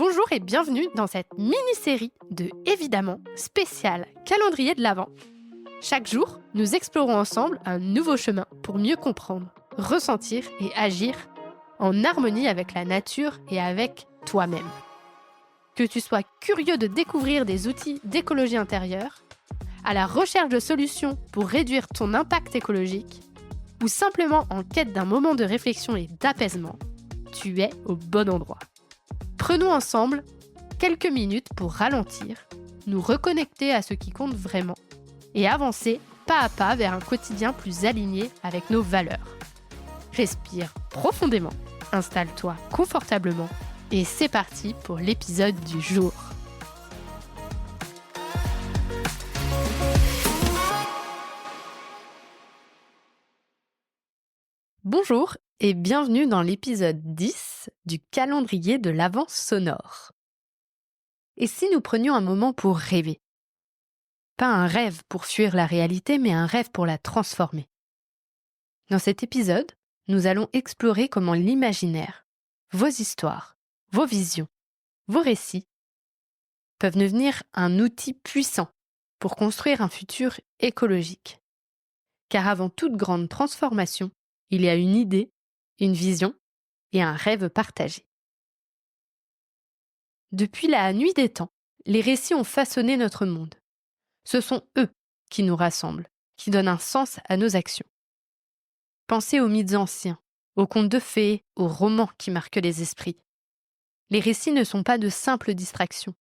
Bonjour et bienvenue dans cette mini-série de évidemment spécial calendrier de l'Avent. Chaque jour, nous explorons ensemble un nouveau chemin pour mieux comprendre, ressentir et agir en harmonie avec la nature et avec toi-même. Que tu sois curieux de découvrir des outils d'écologie intérieure, à la recherche de solutions pour réduire ton impact écologique, ou simplement en quête d'un moment de réflexion et d'apaisement, tu es au bon endroit. Prenons ensemble quelques minutes pour ralentir, nous reconnecter à ce qui compte vraiment et avancer pas à pas vers un quotidien plus aligné avec nos valeurs. Respire profondément, installe-toi confortablement et c'est parti pour l'épisode du jour. Bonjour et bienvenue dans l'épisode 10 du calendrier de l'Avent sonore. Et si nous prenions un moment pour rêver ? Pas un rêve pour fuir la réalité, mais un rêve pour la transformer. Dans cet épisode, nous allons explorer comment l'imaginaire, vos histoires, vos visions, vos récits peuvent devenir un outil puissant pour construire un futur écologique. Car avant toute grande transformation, il y a une idée, une vision et un rêve partagé. Depuis la nuit des temps, les récits ont façonné notre monde. Ce sont eux qui nous rassemblent, qui donnent un sens à nos actions. Pensez aux mythes anciens, aux contes de fées, aux romans qui marquent les esprits. Les récits ne sont pas de simples distractions.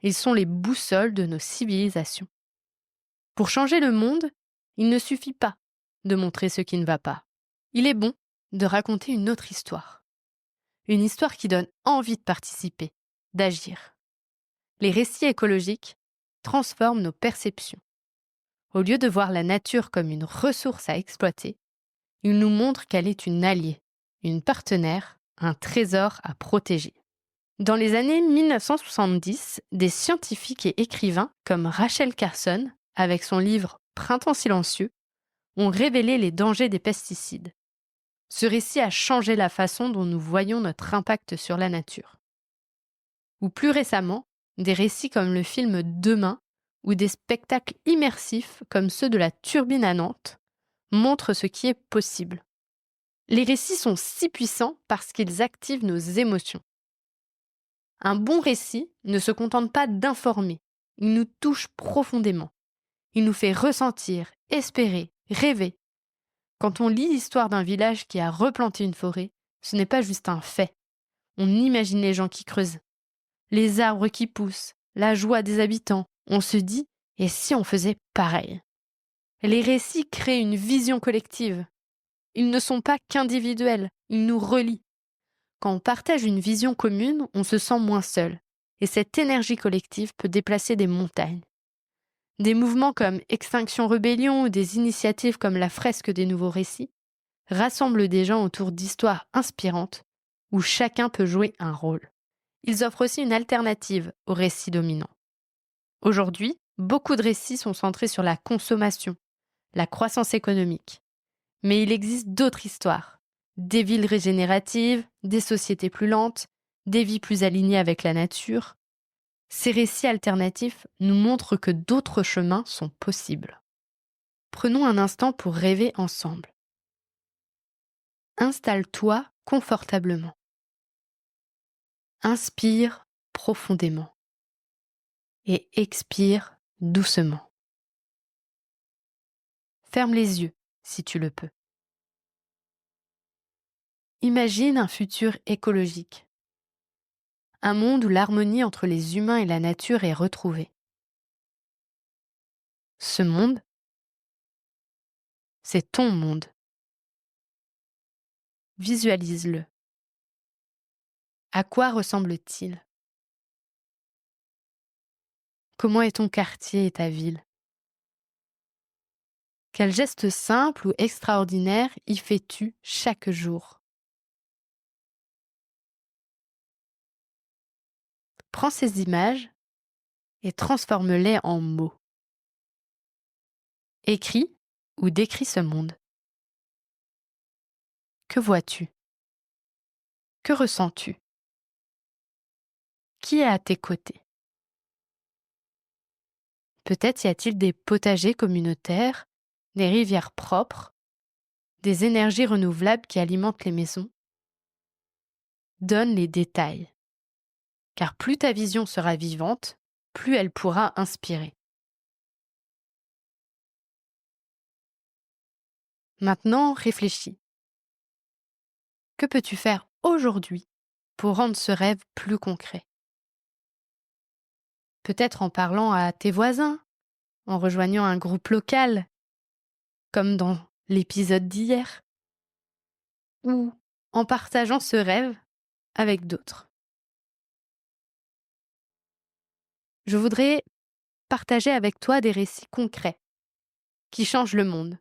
Ils sont les boussoles de nos civilisations. Pour changer le monde, il ne suffit pas de montrer ce qui ne va pas. Il est bon de raconter une autre histoire. Une histoire qui donne envie de participer, d'agir. Les récits écologiques transforment nos perceptions. Au lieu de voir la nature comme une ressource à exploiter, ils nous montrent qu'elle est une alliée, une partenaire, un trésor à protéger. Dans les années 1970, des scientifiques et écrivains comme Rachel Carson, avec son livre Printemps silencieux, ont révélé les dangers des pesticides. Ce récit a changé la façon dont nous voyons notre impact sur la nature. Ou plus récemment, des récits comme le film Demain ou des spectacles immersifs comme ceux de la Turbine à Nantes montrent ce qui est possible. Les récits sont si puissants parce qu'ils activent nos émotions. Un bon récit ne se contente pas d'informer, il nous touche profondément. Il nous fait ressentir, espérer, rêver. Quand on lit l'histoire d'un village qui a replanté une forêt, ce n'est pas juste un fait. On imagine les gens qui creusent, les arbres qui poussent, la joie des habitants. On se dit, et si on faisait pareil ? Les récits créent une vision collective. Ils ne sont pas qu'individuels, ils nous relient. Quand on partage une vision commune, on se sent moins seul. Et cette énergie collective peut déplacer des montagnes. Des mouvements comme Extinction Rebellion ou des initiatives comme la Fresque des Nouveaux Récits rassemblent des gens autour d'histoires inspirantes où chacun peut jouer un rôle. Ils offrent aussi une alternative aux récits dominants. Aujourd'hui, beaucoup de récits sont centrés sur la consommation, la croissance économique. Mais il existe d'autres histoires. Des villes régénératives, des sociétés plus lentes, des vies plus alignées avec la nature. Ces récits alternatifs nous montrent que d'autres chemins sont possibles. Prenons un instant pour rêver ensemble. Installe-toi confortablement. Inspire profondément et expire doucement. Ferme les yeux si tu le peux. Imagine un futur écologique. Un monde où l'harmonie entre les humains et la nature est retrouvée. Ce monde, c'est ton monde. Visualise-le. À quoi ressemble-t-il ? Comment est ton quartier et ta ville ? Quel geste simple ou extraordinaire y fais-tu chaque jour ? Prends ces images et transforme-les en mots. Écris ou décris ce monde. Que vois-tu ? Que ressens-tu ? Qui est à tes côtés? Peut-être y a-t-il des potagers communautaires, des rivières propres, des énergies renouvelables qui alimentent les maisons. Donne les détails, car plus ta vision sera vivante, plus elle pourra inspirer. Maintenant, réfléchis. Que peux-tu faire aujourd'hui pour rendre ce rêve plus concret? Peut-être en parlant à tes voisins, en rejoignant un groupe local, comme dans l'épisode d'hier, ou en partageant ce rêve avec d'autres. Je voudrais partager avec toi des récits concrets qui changent le monde.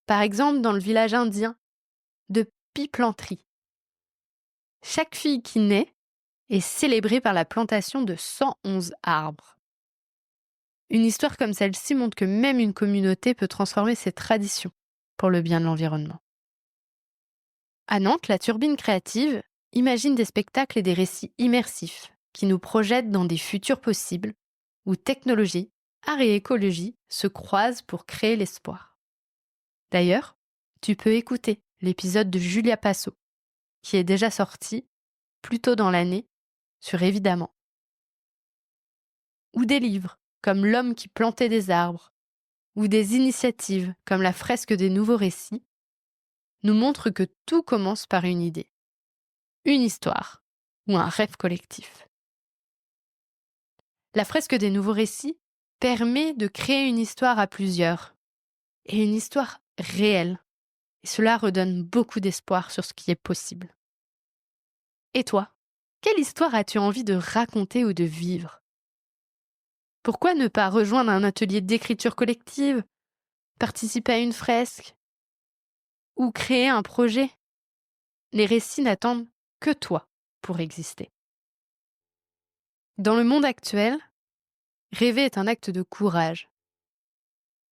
Par exemple, dans le village indien de Piplantri, chaque fille qui naît est célébrée par la plantation de 111 arbres. Une histoire comme celle-ci montre que même une communauté peut transformer ses traditions pour le bien de l'environnement. À Nantes, la Turbine Créative imagine des spectacles et des récits immersifs qui nous projettent dans des futurs possibles où technologie, art et écologie se croisent pour créer l'espoir. D'ailleurs, tu peux écouter l'épisode de Julia Passo, qui est déjà sorti plus tôt dans l'année sur Évidemment. Ou des livres comme L'homme qui plantait des arbres, ou des initiatives comme la fresque des nouveaux récits, nous montrent que tout commence par une idée, une histoire ou un rêve collectif. La fresque des nouveaux récits permet de créer une histoire à plusieurs, et une histoire réelle. Et cela redonne beaucoup d'espoir sur ce qui est possible. Et toi, quelle histoire as-tu envie de raconter ou de vivre? Pourquoi ne pas rejoindre un atelier d'écriture collective, participer à une fresque ou créer un projet? Les récits n'attendent que toi pour exister. Dans le monde actuel, rêver est un acte de courage.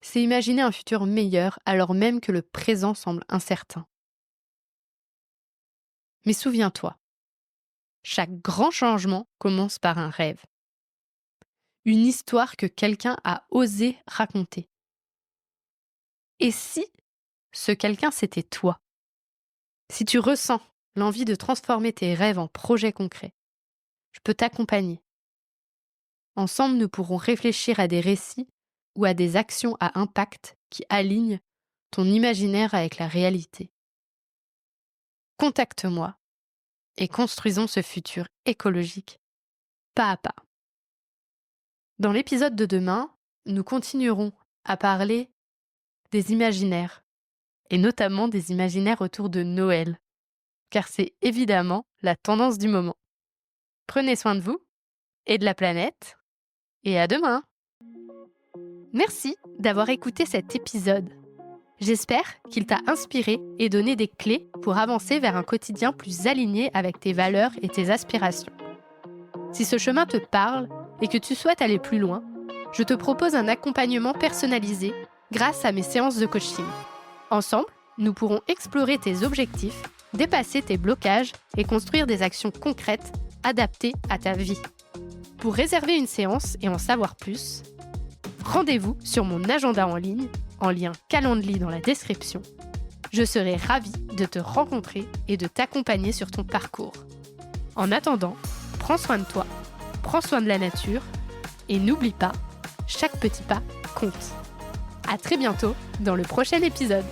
C'est imaginer un futur meilleur alors même que le présent semble incertain. Mais souviens-toi, chaque grand changement commence par un rêve. Une histoire que quelqu'un a osé raconter. Et si ce quelqu'un c'était toi? Si tu ressens l'envie de transformer tes rêves en projets concrets, je peux t'accompagner. Ensemble, nous pourrons réfléchir à des récits ou à des actions à impact qui alignent ton imaginaire avec la réalité. Contacte-moi et construisons ce futur écologique pas à pas. Dans l'épisode de demain, nous continuerons à parler des imaginaires, et notamment des imaginaires autour de Noël, car c'est évidemment la tendance du moment. Prenez soin de vous et de la planète, et à demain! Merci d'avoir écouté cet épisode. J'espère qu'il t'a inspiré et donné des clés pour avancer vers un quotidien plus aligné avec tes valeurs et tes aspirations. Si ce chemin te parle et que tu souhaites aller plus loin, je te propose un accompagnement personnalisé grâce à mes séances de coaching. Ensemble, nous pourrons explorer tes objectifs, dépasser tes blocages et construire des actions concrètes adaptées à ta vie. Pour réserver une séance et en savoir plus, rendez-vous sur mon agenda en ligne, en lien Calendly dans la description. Je serai ravie de te rencontrer et de t'accompagner sur ton parcours. En attendant, prends soin de toi, prends soin de la nature et n'oublie pas, chaque petit pas compte. À très bientôt dans le prochain épisode.